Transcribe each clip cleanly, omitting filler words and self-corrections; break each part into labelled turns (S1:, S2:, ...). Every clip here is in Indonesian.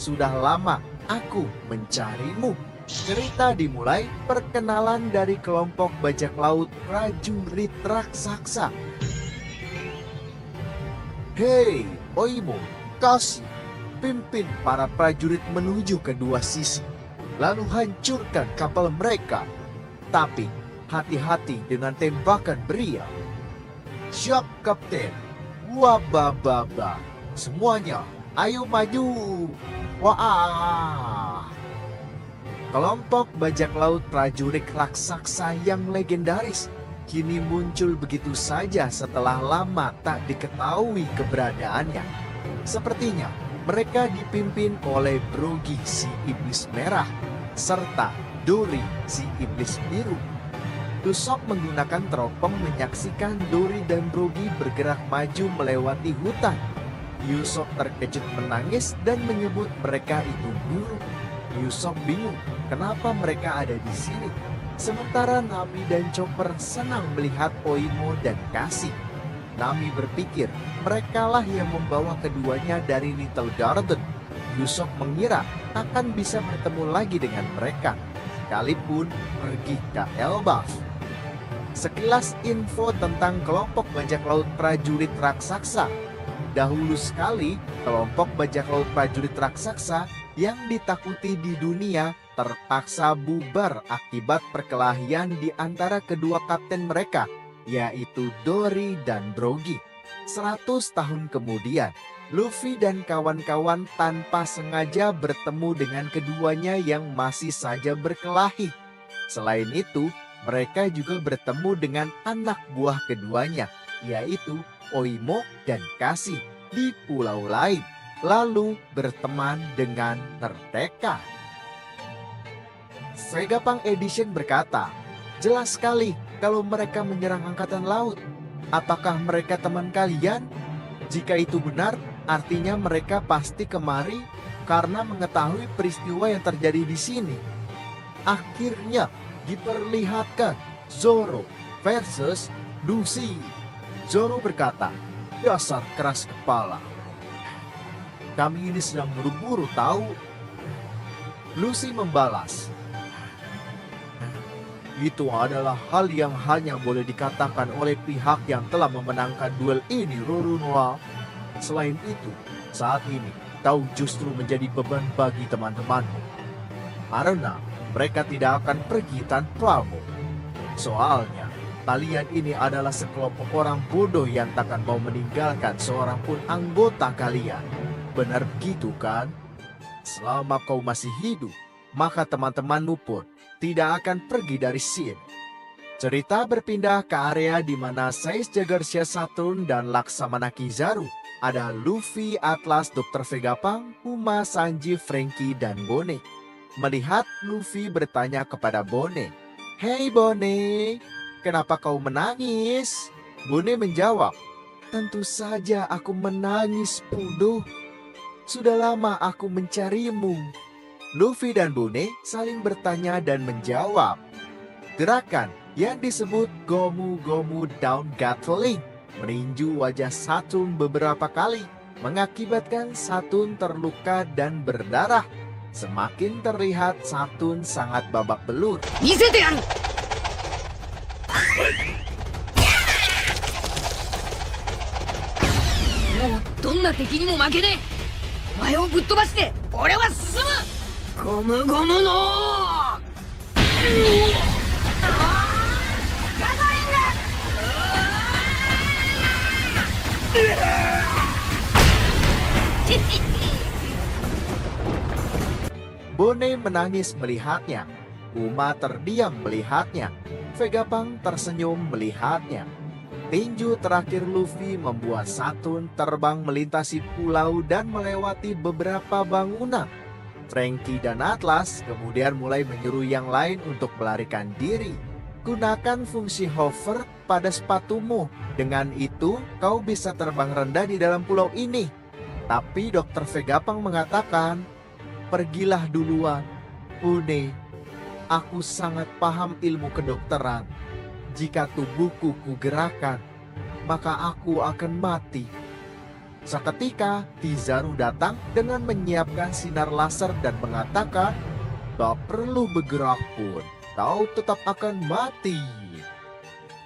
S1: sudah lama aku mencarimu. Cerita dimulai perkenalan dari kelompok bajak laut prajurit raksasa. Hei, Oimo, kasih, pimpin para prajurit menuju kedua sisi, lalu hancurkan kapal mereka. Tapi hati-hati dengan tembakan meriam. Siap, Kapten. Wabababa. Semuanya, ayo maju. Wah. Kelompok bajak laut prajurit raksasa yang legendaris kini muncul begitu saja setelah lama tak diketahui keberadaannya. Sepertinya mereka dipimpin oleh Brogy si iblis merah serta Dory si iblis biru. Usopp menggunakan teropong menyaksikan Dory dan Brogy bergerak maju melewati hutan. Usopp terkejut menangis dan menyebut mereka itu guru. Usopp bingung kenapa mereka ada di sini. Sementara Nami dan Chopper senang melihat Oimo dan Cassie. Nami berpikir merekalah yang membawa keduanya dari Little Garden. Usopp mengira akan bisa bertemu lagi dengan mereka, sekalipun pergi ke Elbaf. Sekilas info tentang kelompok bajak laut prajurit raksasa. Dahulu sekali, kelompok bajak laut prajurit raksasa yang ditakuti di dunia terpaksa bubar akibat perkelahian di antara kedua kapten mereka, yaitu Dory dan Brogy. 100 tahun kemudian, Luffy dan kawan-kawan tanpa sengaja bertemu dengan keduanya yang masih saja berkelahi. Selain itu, mereka juga bertemu dengan anak buah keduanya, yaitu Oimo dan Cassie di pulau lain, lalu berteman dengan mereka. Vegapunk Edition berkata, jelas sekali kalau mereka menyerang angkatan laut. Apakah mereka teman kalian? Jika itu benar, artinya mereka pasti kemari karena mengetahui peristiwa yang terjadi di sini. Akhirnya diperlihatkan Zoro versus Luffy. Zoro berkata, dasar keras kepala. Kami ini sedang buru-buru tahu. Luffy membalas, itu adalah hal yang hanya boleh dikatakan oleh pihak yang telah memenangkan duel ini, Roronoa. Selain itu, saat ini kau justru menjadi beban bagi teman-temanmu, karena mereka tidak akan pergi tanpamu. Soalnya, kalian ini adalah sekelompok orang bodoh yang takkan mau meninggalkan seorang pun anggota kalian. Benar begitu kan? Selama kau masih hidup, maka teman-temanmu pun tidak akan pergi dari sini. Cerita berpindah ke area di mana Sais Jaggersha Saturn dan Laksamana Kizaru. Ada Luffy, Atlas, Dr. Vegapunk, Kuma, Sanji, Franky, dan Bone. Melihat Luffy bertanya kepada Bone, "Hei Bone, kenapa kau menangis?" Bone menjawab, "Tentu saja aku menangis, Pudo. Sudah lama aku mencarimu." Luffy dan Bone saling bertanya dan menjawab. Gerakan yang disebut Gomu Gomu Down Gatling meninju wajah Saturn beberapa kali, mengakibatkan Saturn terluka dan berdarah. Semakin terlihat Saturn sangat babak belur. Bone menangis melihatnya. Kuma terdiam melihatnya. Vegapunk tersenyum melihatnya. Tinju terakhir Luffy membuat Saturn terbang melintasi pulau dan melewati beberapa bangunan. Franky dan Atlas kemudian mulai menyuruh yang lain untuk melarikan diri. Gunakan fungsi hover pada sepatumu. Dengan itu, kau bisa terbang rendah di dalam pulau ini. Tapi Dr. Vegapunk mengatakan, "Pergilah duluan, Bone. Aku sangat paham ilmu kedokteran. Jika tubuhku kugerakkan, maka aku akan mati." Seketika, Kizaru datang dengan menyiapkan sinar laser dan mengatakan, "Tak perlu bergerak pun, kau tetap akan mati."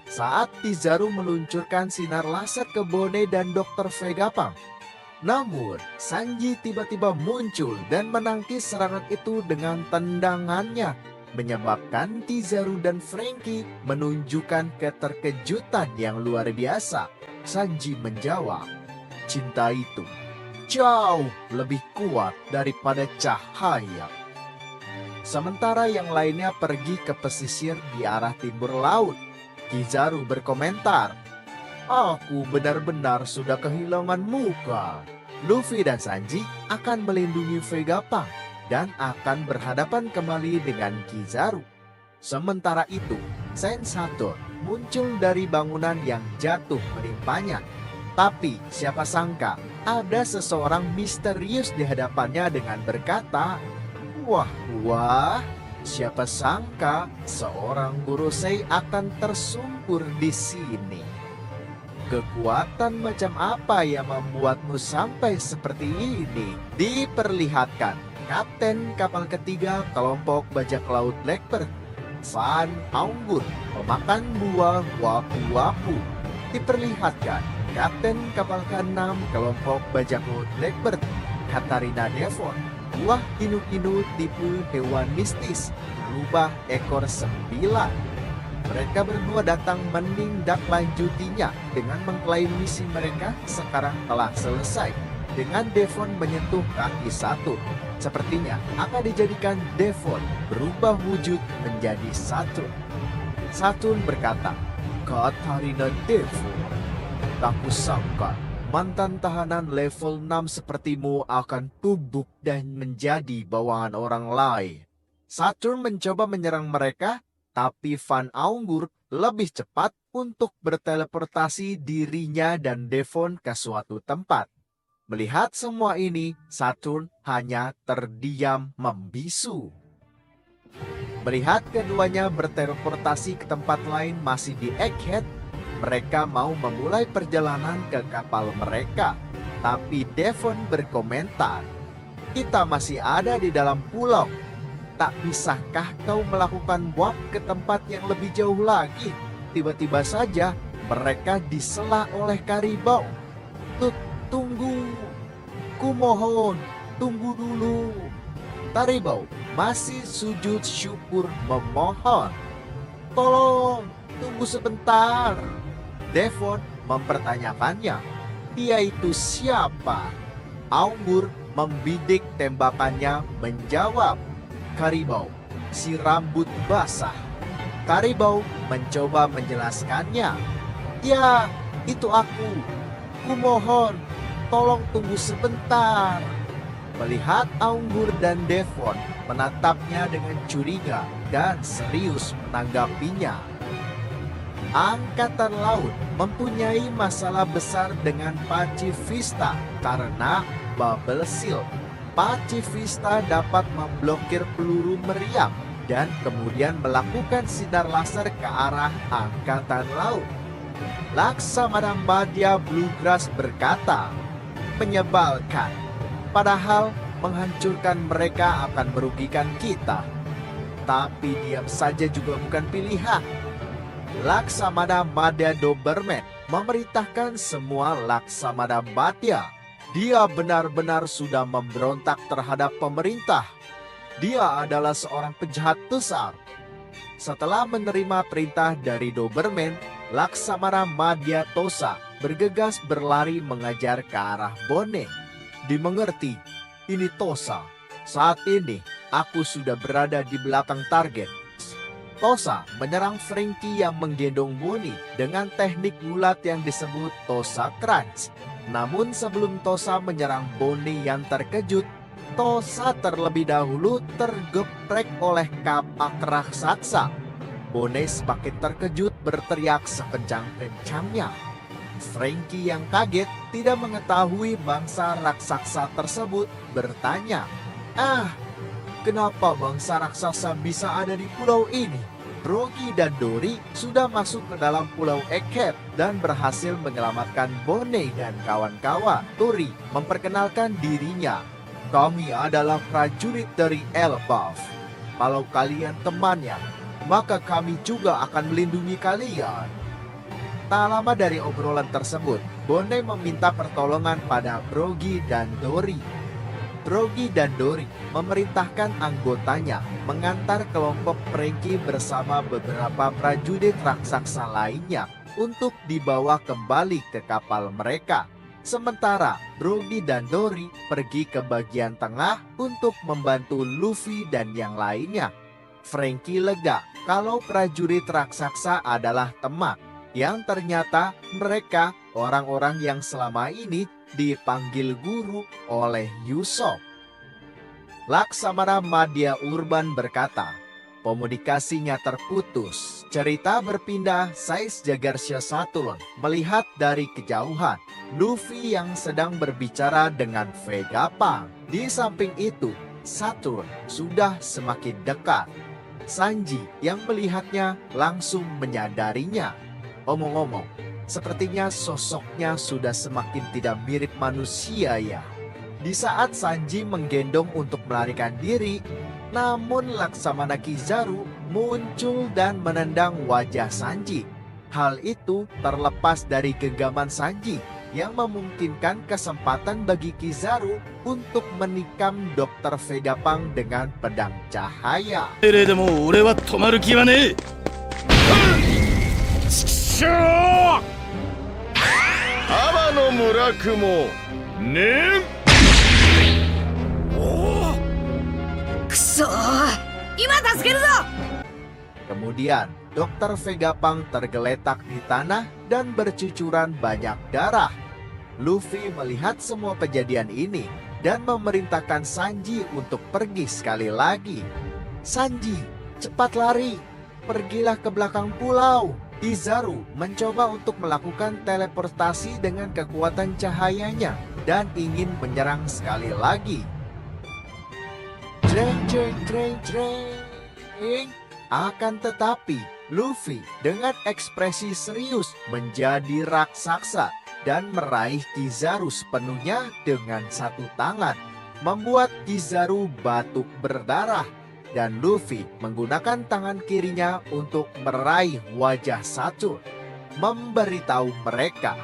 S1: Saat Kizaru meluncurkan sinar laser ke Bone dan Dr. Vegapunk, namun Sanji tiba-tiba muncul dan menangkis serangan itu dengan tendangannya, menyebabkan Kizaru dan Franky menunjukkan keterkejutan yang luar biasa. Sanji menjawab, "Cinta itu jauh lebih kuat daripada cahaya." Sementara yang lainnya pergi ke pesisir di arah timur laut. Kizaru berkomentar, "Aku benar-benar sudah kehilangan muka." Luffy dan Sanji akan melindungi Vegapunk dan akan berhadapan kembali dengan Kizaru. Sementara itu, Sensator muncul dari bangunan yang jatuh menimpanya. Tapi siapa sangka ada seseorang misterius di hadapannya dengan berkata, "Wah, siapa sangka seorang Gorosei akan tersungkur di sini. Kekuatan macam apa yang membuatmu sampai seperti ini?" Diperlihatkan Kapten kapal ketiga kelompok bajak laut Blackbird, Van Aunggur, pemakan buah wapu-wapu. Diperlihatkan Kapten kapal ke-6 kelompok bajak laut Blackbird, Katarina Devon, buah inu-inu tipe hewan mistis berubah ekor 9. Mereka berdua datang menindaklanjutinya dengan mengklaim misi mereka sekarang telah selesai dengan Devon menyentuh kaki Saturn. Sepertinya akan dijadikan Devon berubah wujud menjadi Saturn. Saturn berkata, "Katarina Devon, tak kusangka mantan tahanan level 6 sepertimu akan tubuh dan menjadi bawahan orang lain." Saturn mencoba menyerang mereka, tapi Van Aunggur lebih cepat untuk berteleportasi dirinya dan Devon ke suatu tempat. Melihat semua ini, Saturn hanya terdiam membisu. Melihat keduanya berteleportasi ke tempat lain masih di Egghead, mereka mau memulai perjalanan ke kapal mereka. Tapi Devon berkomentar, "Kita masih ada di dalam pulau. Tak bisakah kau melakukan warp ke tempat yang lebih jauh lagi?" Tiba-tiba saja mereka disela oleh Karibau. Tunggu, kumohon, tunggu dulu." Karibau masih sujud syukur memohon, "Tolong, tunggu sebentar." Devon mempertanyakannya, "Dia itu siapa?" Aunggur membidik tembakannya menjawab, "Karibau, si rambut basah." Karibau mencoba menjelaskannya, "Ya, itu aku. Kumohon, tolong tunggu sebentar." Melihat Aunggur dan Devon menatapnya dengan curiga dan serius menanggapinya. Angkatan Laut mempunyai masalah besar dengan Pacifista karena Bubble Shield. Pacifista dapat memblokir peluru meriam dan kemudian melakukan sinar laser ke arah Angkatan Laut. Laksamana Madya Bluegrass berkata, "Menyebalkan, padahal menghancurkan mereka akan merugikan kita." Tapi diam saja juga bukan pilihan. Laksamana Madya Doberman memerintahkan semua Laksamana Madya. Dia benar-benar sudah memberontak terhadap pemerintah. Dia adalah seorang penjahat besar. Setelah menerima perintah dari Doberman, Laksamana Madya Tosa bergegas berlari mengajar ke arah Bone. "Dimengerti, ini Tosa. Saat ini aku sudah berada di belakang target." Tosa menyerang Franky yang menggendong Bonnie dengan teknik gulat yang disebut Tosa Crunch. Namun sebelum Tosa menyerang Bonnie yang terkejut, Tosa terlebih dahulu tergeprek oleh kapak raksasa. Bonnie semakin terkejut berteriak sekencang-kencangnya. Franky yang kaget tidak mengetahui bangsa raksasa tersebut bertanya, "Kenapa bangsa raksasa bisa ada di pulau ini?" Brogy dan Dory sudah masuk ke dalam Pulau Egghead dan berhasil menyelamatkan Bonnie dan kawan-kawan. Dory memperkenalkan dirinya. Kami adalah prajurit dari Elbaf. Kalau kalian temannya, maka kami juga akan melindungi kalian. Tak lama dari obrolan tersebut, Bonnie meminta pertolongan pada Brogy dan Dory. Brogy dan Dory memerintahkan anggotanya mengantar kelompok Frankie bersama beberapa prajurit raksasa lainnya untuk dibawa kembali ke kapal mereka. Sementara Brogy dan Dory pergi ke bagian tengah untuk membantu Luffy dan yang lainnya. Frankie lega kalau prajurit raksasa adalah teman, yang ternyata mereka orang-orang yang selama ini dipanggil guru oleh Usopp. Laksamana Madya Urban berkata, komunikasinya terputus. Cerita berpindah Sais Jagarsha Saturn melihat dari kejauhan Luffy yang sedang berbicara dengan Vegapunk. Di samping itu, Saturn sudah semakin dekat. Sanji yang melihatnya langsung menyadarinya. Omong-omong, sepertinya sosoknya sudah semakin tidak mirip manusia ya. Di saat Sanji menggendong untuk melarikan diri, namun Laksamana Kizaru muncul dan menendang wajah Sanji. Hal itu terlepas dari genggaman Sanji yang memungkinkan kesempatan bagi Kizaru untuk menikam Dr. Vegapunk dengan pedang cahaya. Kemudian, Dr. Vegapunk tergeletak di tanah dan bercucuran banyak darah. Luffy melihat semua kejadian ini dan memerintahkan Sanji untuk pergi sekali lagi. Sanji, cepat lari, pergilah ke belakang pulau. Kizaru mencoba untuk melakukan teleportasi dengan kekuatan cahayanya dan ingin menyerang sekali lagi. Jreng, jreng, jreng, jreng. Akan tetapi, Luffy dengan ekspresi serius menjadi raksasa dan meraih Kizaru sepenuhnya dengan satu tangan, membuat Kizaru batuk berdarah. Dan Luffy menggunakan tangan kirinya untuk meraih wajah Saturn, memberitahu mereka,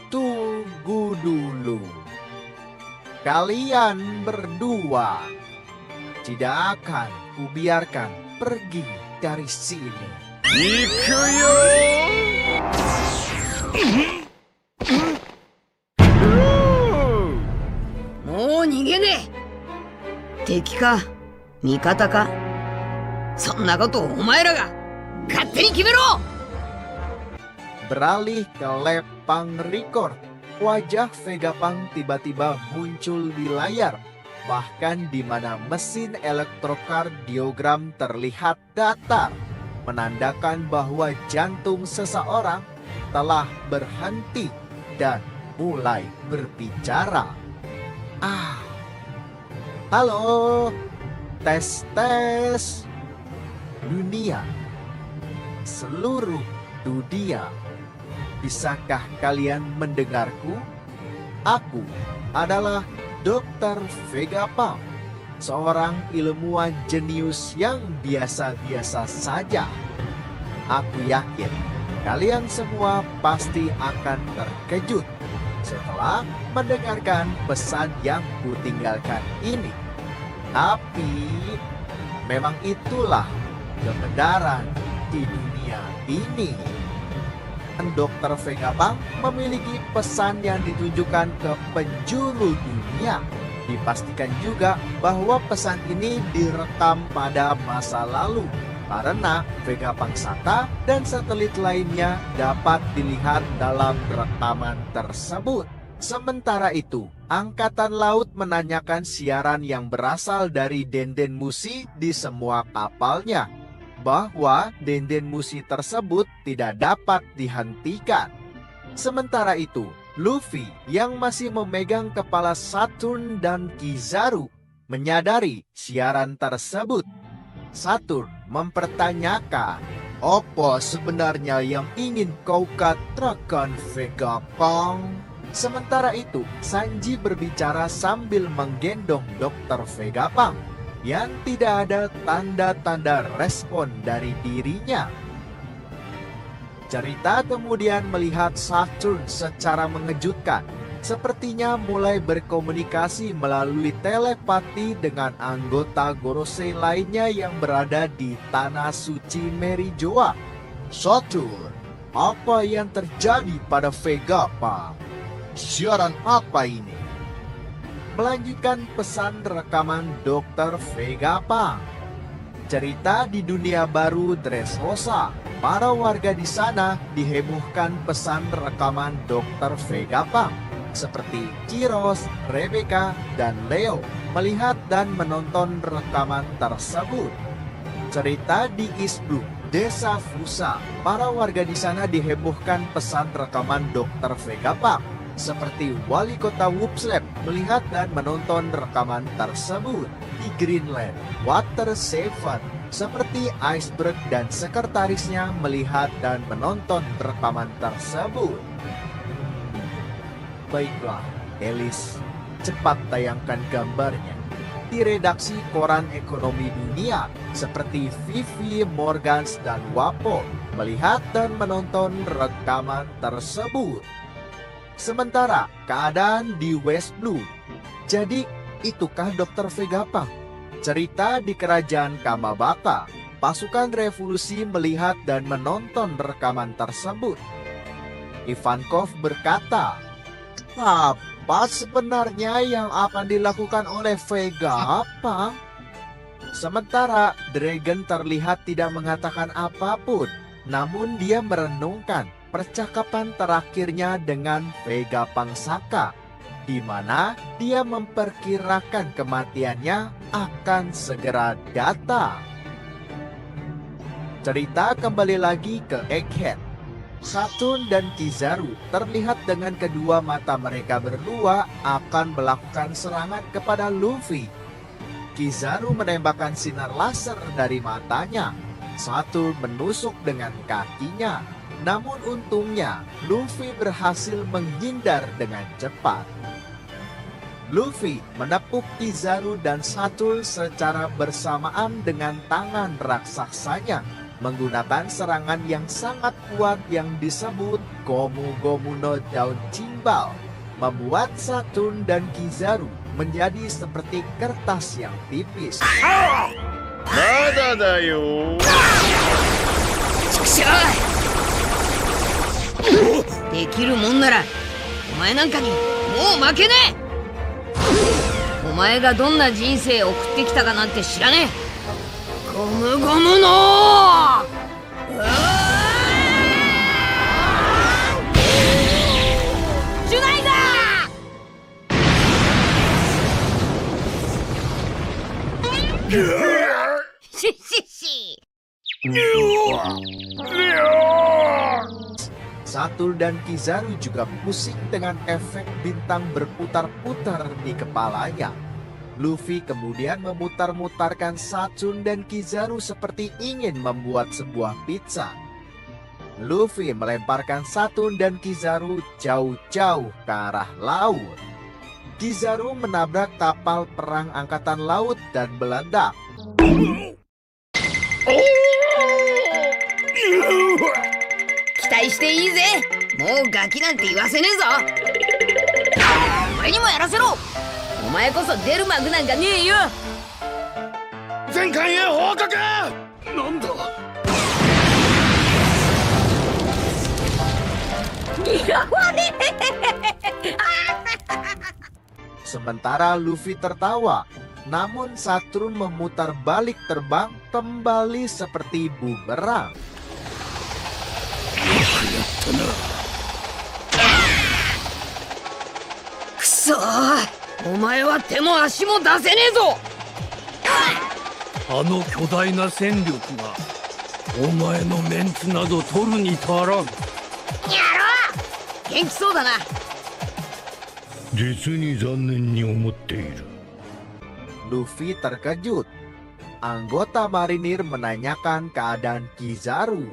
S1: tunggu dulu. Kalian berdua tidak akan kubiarkan pergi dari sini. Ikuyo!
S2: Mau nigene! Teki ka? Mikata ka? Sonna koto omae ra ga katteni kimero!
S1: Beralih ke lab Punk Record, wajah Vegapunk tiba-tiba muncul di layar, bahkan di mana mesin elektrokardiogram terlihat datar, menandakan bahwa jantung seseorang telah berhenti dan mulai berbicara. Halo, tes. Dunia, seluruh dunia, bisakah kalian mendengarku? Aku adalah Dr. Vegapunk, seorang ilmuwan jenius yang biasa-biasa saja. Aku yakin kalian semua pasti akan terkejut setelah mendengarkan pesan yang kutinggalkan ini. Tapi memang itulah kebenaran di dunia ini. Dr. Vegapunk memiliki pesan yang ditujukan ke penjuru dunia. Dipastikan juga bahwa pesan ini direkam pada masa lalu, karena Vegapunk Saka dan satelit lainnya dapat dilihat dalam rekaman tersebut. Sementara itu, Angkatan Laut menanyakan siaran yang berasal dari Denden Mushi di semua kapalnya, bahwa Denden Mushi tersebut tidak dapat dihentikan. Sementara itu, Luffy yang masih memegang kepala Saturn dan Kizaru menyadari siaran tersebut. Saturn mempertanyakan, Apa sebenarnya yang ingin kau katakan, Vegapunk? Sementara itu, Sanji berbicara sambil menggendong Dr. Vegapunk yang tidak ada tanda-tanda respon dari dirinya. Cerita kemudian melihat Saturn secara mengejutkan. Sepertinya mulai berkomunikasi melalui telepati dengan anggota Gorosei lainnya yang berada di Tanah Suci Merijoa. Saturn, apa yang terjadi pada Vegapunk? Siaran apa ini? Melanjutkan pesan rekaman Dr. Vegapunk. Cerita di dunia baru Dressrosa. Para warga di sana dihebohkan pesan rekaman Dr. Vegapunk. Seperti Chiros, Rebecca, dan Leo melihat dan menonton rekaman tersebut. Cerita di East Blue, Desa Fusa. Para warga di sana dihebohkan pesan rekaman Dr. Vegapunk. Seperti wali kota Whoopslap melihat dan menonton rekaman tersebut. Di Greenland, Water Seven seperti Iceberg dan sekretarisnya melihat dan menonton rekaman tersebut. Baiklah, Elis, cepat tayangkan gambarnya. Di redaksi koran ekonomi dunia seperti Vivi, Morgans, dan Wapo melihat dan menonton rekaman tersebut. Sementara keadaan di West Blue. Jadi, itukah Dr. Vegapunk? Cerita di kerajaan Kamabata. Pasukan revolusi melihat dan menonton rekaman tersebut. Ivankov berkata, apa sebenarnya yang akan dilakukan oleh Vegapunk? Sementara Dragon terlihat tidak mengatakan apapun, namun dia merenungkan percakapan terakhirnya dengan Vegapunk Saka, di mana dia memperkirakan kematiannya akan segera datang. Cerita kembali lagi ke Egghead. Saturn dan Kizaru terlihat dengan kedua mata mereka berdua akan melakukan serangan kepada Luffy. Kizaru menembakkan sinar laser dari matanya. Saturn menusuk dengan kakinya. Namun untungnya, Luffy berhasil menghindar dengan cepat. Luffy menepuk Kizaru dan Saturn secara bersamaan dengan tangan raksasanya, menggunakan serangan yang sangat kuat yang disebut Gomu Gomu no Daun Cimbal, membuat Saturn dan Kizaru menjadi seperti kertas yang tipis.
S3: Nada da yo.
S2: Cikushou! できるもんならお前なんかにもう負けねえ。お前がどんな人生を送ってきたかなんて知らねえ。ゴムゴムのシュナイダーシッシッシ
S1: Saturn dan Kizaru juga pusing dengan efek bintang berputar-putar di kepalanya. Luffy kemudian memutar-mutarkan Saturn dan Kizaru seperti ingin membuat sebuah pizza. Luffy melemparkan Saturn dan Kizaru jauh-jauh ke arah laut. Kizaru menabrak kapal perang angkatan laut dan meledak.
S2: 期待していいぜ。もうガキなんて言わせねえぞ。俺にもやらせろ。お前こそ出る幕なんかねえよ。
S3: 全艦へ報告。なんだ。
S1: Sementara Luffy tertawa, namun Saturn memutar balik terbang kembali seperti bumerang.
S2: くそー、お前は手も足も出せねえぞ。
S4: あの巨大な戦力がお前のメンツなど取るに足らん。
S2: やろう。元気そうだな。
S4: 実に残念に思っている。
S1: Luffy terkejut. Anggota marinir menanyakan keadaan Kizaru.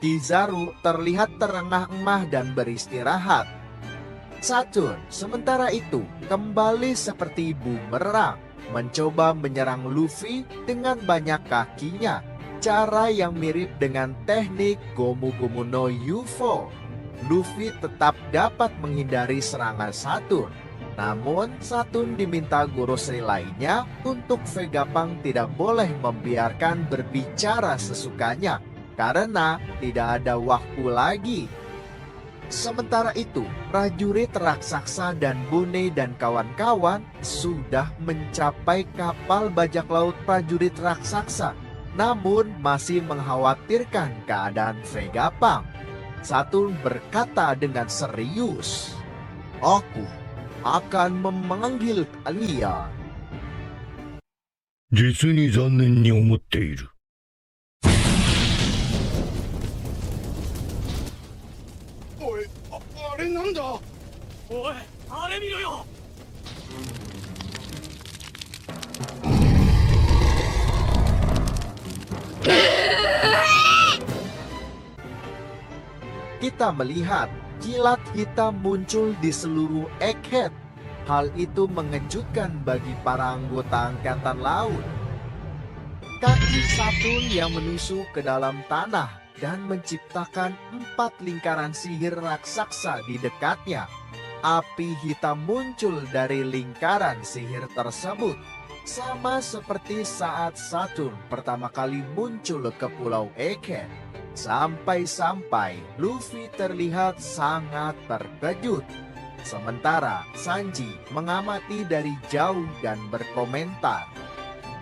S1: Kizaru terlihat terengah-engah dan beristirahat. Saturn sementara itu kembali seperti bumerang, mencoba menyerang Luffy dengan banyak kakinya, cara yang mirip dengan teknik Gomu Gomu no UFO. Luffy tetap dapat menghindari serangan Saturn. Namun, Saturn diminta Gorosei lainnya untuk Vegapunk tidak boleh membiarkan berbicara sesukanya karena tidak ada waktu lagi. Sementara itu, prajurit raksasa dan Bune dan kawan-kawan sudah mencapai kapal bajak laut prajurit raksasa, namun masih mengkhawatirkan keadaan Vegapunk. Saturn berkata dengan serius, "Aku akan memanggil kalian."
S3: 実に残念に思っている。おい、あれなんだ。おい、あれ見ろよ。
S1: Kita melihat kilat hitam muncul di seluruh Egghead. Hal itu mengejutkan bagi para anggota angkatan laut. Kaki Saturn yang menusuk ke dalam tanah dan menciptakan 4 lingkaran sihir raksasa di dekatnya. Api hitam muncul dari lingkaran sihir tersebut, sama seperti saat Saturn pertama kali muncul ke Pulau Egghead. Sampai-sampai Luffy terlihat sangat terkejut. Sementara Sanji mengamati dari jauh dan berkomentar,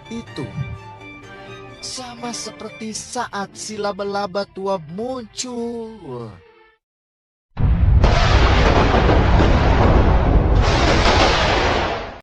S1: "Itu sama seperti saat si laba-laba tua muncul."